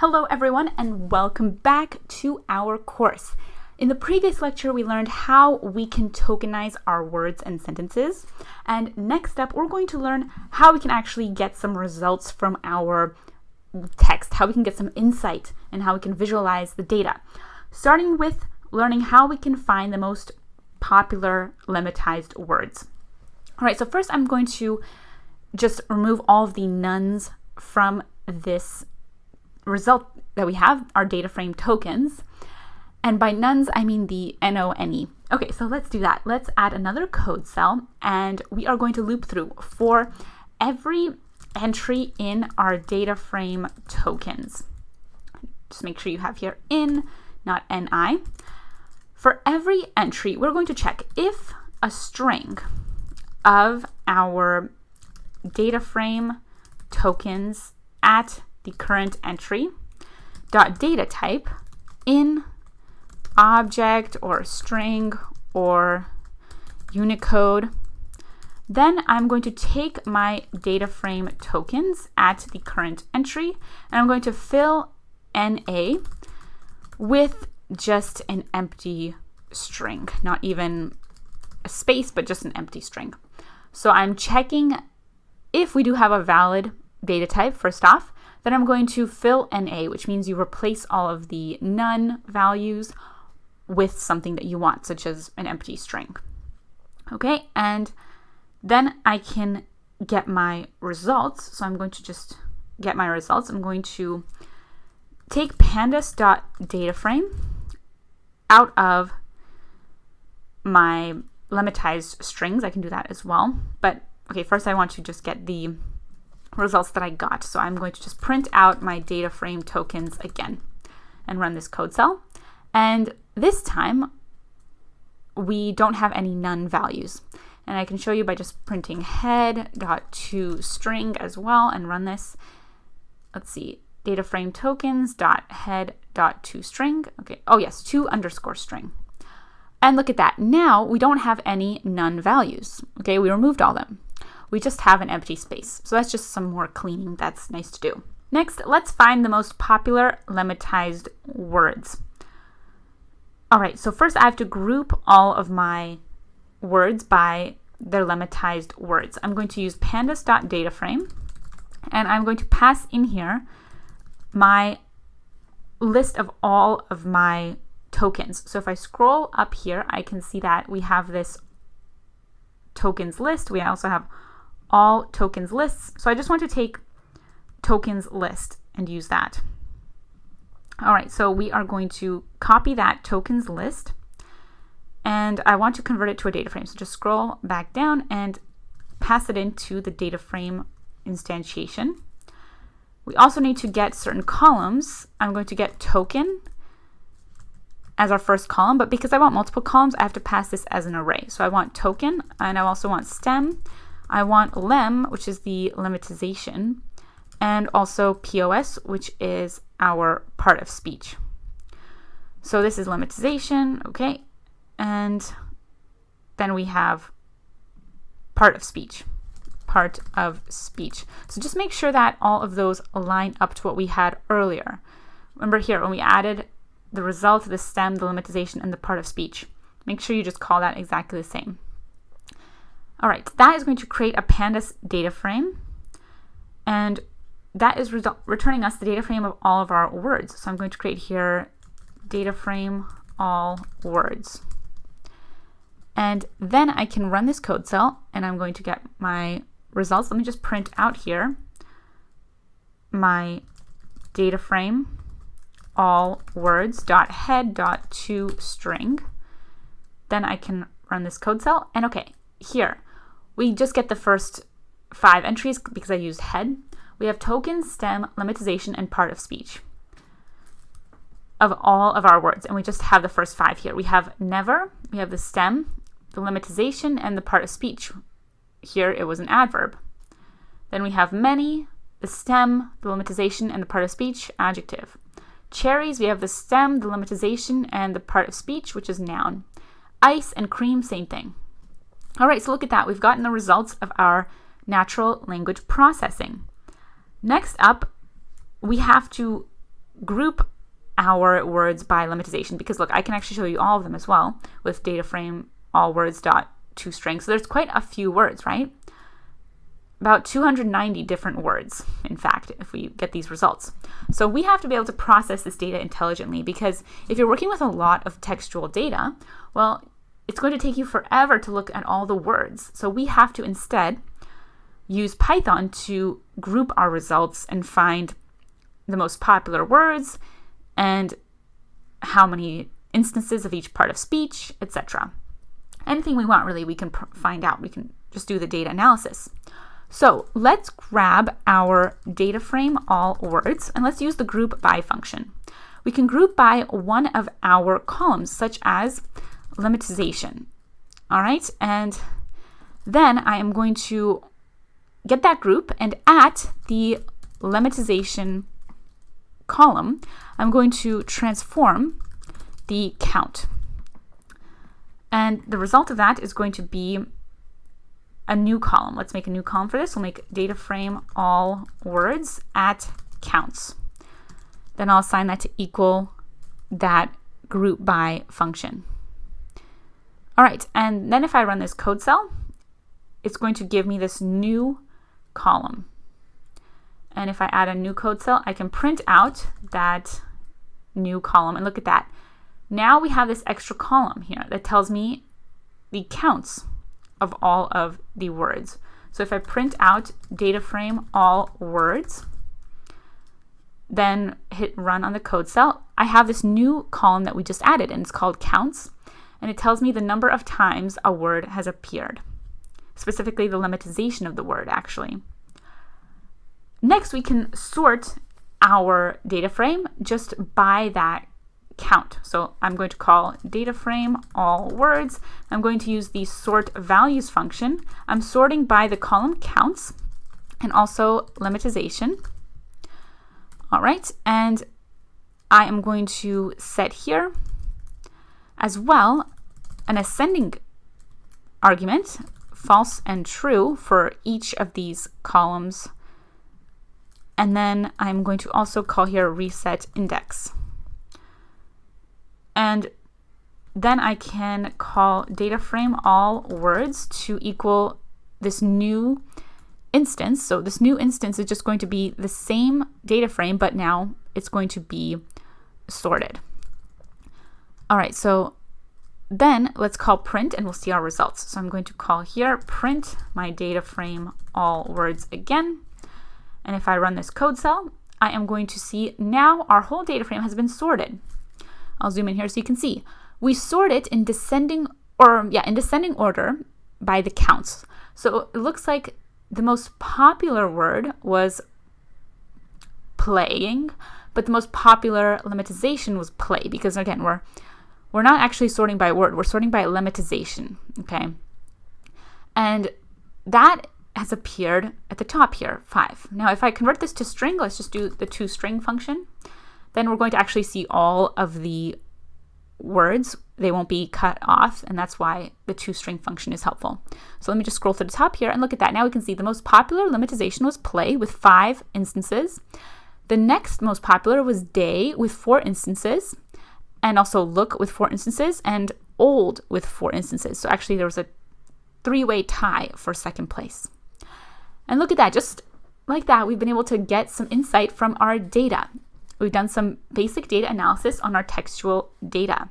Hello everyone and welcome back to our course. In the previous lecture we learned how we can tokenize our words and sentences, and next up we're going to learn how we can actually get some results from our text, how we can get some insight and how we can visualize the data. Starting with learning how we can find the most popular lemmatized words. Alright, so first I'm going to just remove all of the nones from this result that we have, our data frame tokens. And by nones, I mean the NONE. Okay, so let's do that. Let's add another code cell, and we are going to loop through for every entry in our data frame tokens. Just make sure you have here in, not NI. For every entry, we're going to check if a string of our data frame tokens at the current entry dot data type in object or string or Unicode, then I'm going to take my data frame tokens at the current entry and I'm going to fill NA with just an empty string, not even a space, but just an empty string. So I'm checking if we do have a valid data type first off. Then I'm going to fill NA, which means you replace all of the none values with something that you want, such as an empty string. Okay, and then I can get my results. So I'm going to just get my results. I'm going to take pandas.dataframe out of my lemmatized strings. I can do that as well. But okay, first I want to just get the results that I got. So I'm going to just print out my data frame tokens again and run this code cell. And this time we don't have any none values. And I can show you by just printing head.toString as well and run this. Let's see, data frame tokens.head.toString. Okay, oh yes, to_string. And look at that. Now we don't have any none values. Okay, we removed all them. We just have an empty space. So that's just some more cleaning. That's nice to do. Next, let's find the most popular lemmatized words. All right, so first I have to group all of my words by their lemmatized words. I'm going to use pandas.dataframe, and I'm going to pass in here my list of all of my tokens. So if I scroll up here, I can see that we have this tokens list. We also have all tokens lists. So I just want to take tokens list and use that. All right, so we are going to copy that tokens list and I want to convert it to a data frame. So just scroll back down and pass it into the data frame instantiation. We also need to get certain columns. I'm going to get token as our first column, but because I want multiple columns, I have to pass this as an array. So I want token, and I also want stem. I want lem, which is the lemmatization, and also POS, which is our part of speech. So this is lemmatization, okay, and then we have part of speech. Part of speech. So just make sure that all of those align up to what we had earlier. Remember here, when we added the result, the stem, the lemmatization, and the part of speech. Make sure you just call that exactly the same. All right, that is going to create a pandas data frame, and that is returning us the data frame of all of our words. So I'm going to create here data frame all words. And then I can run this code cell, and I'm going to get my results. Let me just print out here my data frame all words.head.toString. Then I can run this code cell, and okay, here we just get the first 5 entries because I used head. We have token, stem, lemmatization, and part of speech of all of our words, and we just have the first 5 here. We have never, we have the stem, the lemmatization, and the part of speech. Here it was an adverb. Then we have many, the stem, the lemmatization, and the part of speech, adjective. Cherries, we have the stem, the lemmatization, and the part of speech, which is noun. Ice and cream, same thing. All right, so look at that. We've gotten the results of our natural language processing. Next up, we have to group our words by lemmatization, because look, I can actually show you all of them as well with data frame all words dot toString. So there's quite a few words, right? About 290 different words, in fact, if we get these results. So we have to be able to process this data intelligently, because if you're working with a lot of textual data, well, it's going to take you forever to look at all the words. So we have to instead use Python to group our results and find the most popular words and how many instances of each part of speech, etc. Anything we want, really, we can find out. We can just do the data analysis. So let's grab our data frame all words and let's use the group by function. We can group by one of our columns, such as lemmatization. All right, and then I am going to get that group, and at the lemmatization column, I'm going to transform the count. And the result of that is going to be a new column. Let's make a new column for this. We'll make data frame all words at counts. Then I'll assign that to equal that group by function. All right, and then if I run this code cell, it's going to give me this new column. And if I add a new code cell, I can print out that new column, and look at that. Now we have this extra column here that tells me the counts of all of the words. So if I print out data frame all words, then hit run on the code cell, I have this new column that we just added, and it's called counts, and it tells me the number of times a word has appeared, specifically the lemmatization of the word, actually. Next, we can sort our data frame just by that count. So I'm going to call data frame all words. I'm going to use the sort values function. I'm sorting by the column counts and also lemmatization. All right, and I am going to set here as well an ascending argument, false and true, for each of these columns. And then I'm going to also call here reset index. And then I can call data frame all words to equal this new instance. So this new instance is just going to be the same data frame, but now it's going to be sorted. All right, so then let's call print and we'll see our results. So I'm going to call here print my data frame all words again. And if I run this code cell, I am going to see now our whole data frame has been sorted. I'll zoom in here so you can see. We sort it in descending order by the counts. So it looks like the most popular word was playing, but the most popular lemmatization was play, because again, we're not actually sorting by word, we're sorting by lemmatization, okay? And that has appeared at the top here, 5. Now, if I convert this to string, let's just do the toString function, then we're going to actually see all of the words. They won't be cut off, and that's why the toString function is helpful. So let me just scroll to the top here and look at that. Now we can see the most popular lemmatization was play with 5 instances. The next most popular was day with 4 instances, and also look with 4 instances, and old with 4 instances. So actually there was a 3-way tie for second place. And look at that, just like that, we've been able to get some insight from our data. We've done some basic data analysis on our textual data.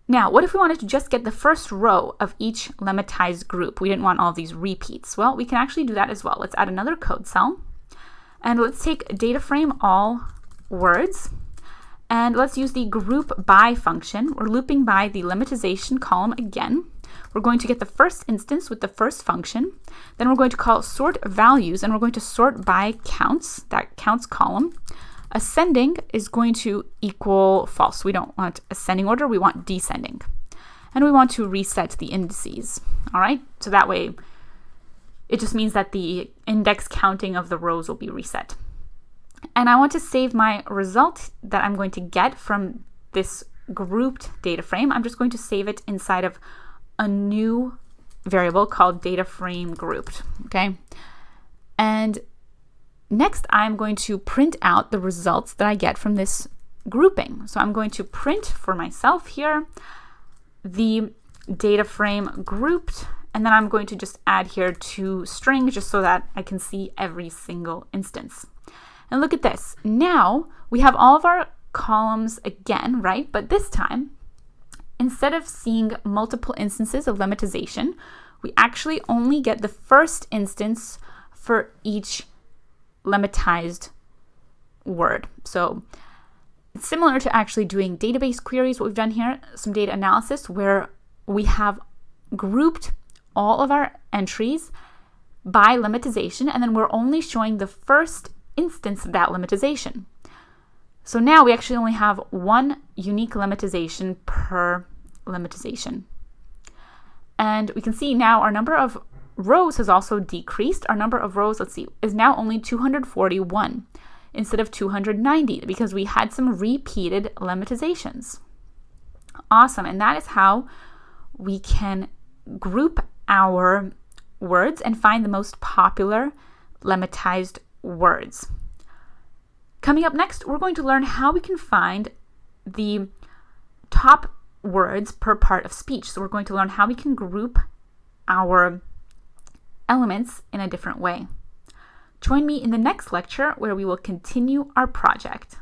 Now, what if we wanted to just get the first row of each lemmatized group? We didn't want all of these repeats. Well, we can actually do that as well. Let's add another code cell. And let's take data frame all words. And let's use the group by function. We're looping by the lemmatization column again. We're going to get the first instance with the first function. Then we're going to call sort values, and we're going to sort by counts, that counts column. Ascending is going to equal false. We don't want ascending order, we want descending. And we want to reset the indices, all right? So that way, it just means that the index counting of the rows will be reset. And I want to save my result that I'm going to get from this grouped data frame. I'm just going to save it inside of a new variable called data frame grouped, okay? And Next, I'm going to print out the results that I get from this grouping. So I'm going to print for myself here the data frame grouped, and then I'm going to just add here 2 strings just so that I can see every single instance. And look at this. Now we have all of our columns again, right? But this time, instead of seeing multiple instances of lemmatization, we actually only get the first instance for each lemmatized word. So it's similar to actually doing database queries, what we've done here, some data analysis, where we have grouped all of our entries by lemmatization, and then we're only showing the first instance of that lemmatization. So now we actually only have 1 unique lemmatization per lemmatization. And we can see now our number of rows has also decreased. Our number of rows, let's see, is now only 241 instead of 290 because we had some repeated lemmatizations. Awesome. And that is how we can group our words and find the most popular lemmatized words. Coming up next, we're going to learn how we can find the top words per part of speech. So we're going to learn how we can group our elements in a different way. Join me in the next lecture where we will continue our project.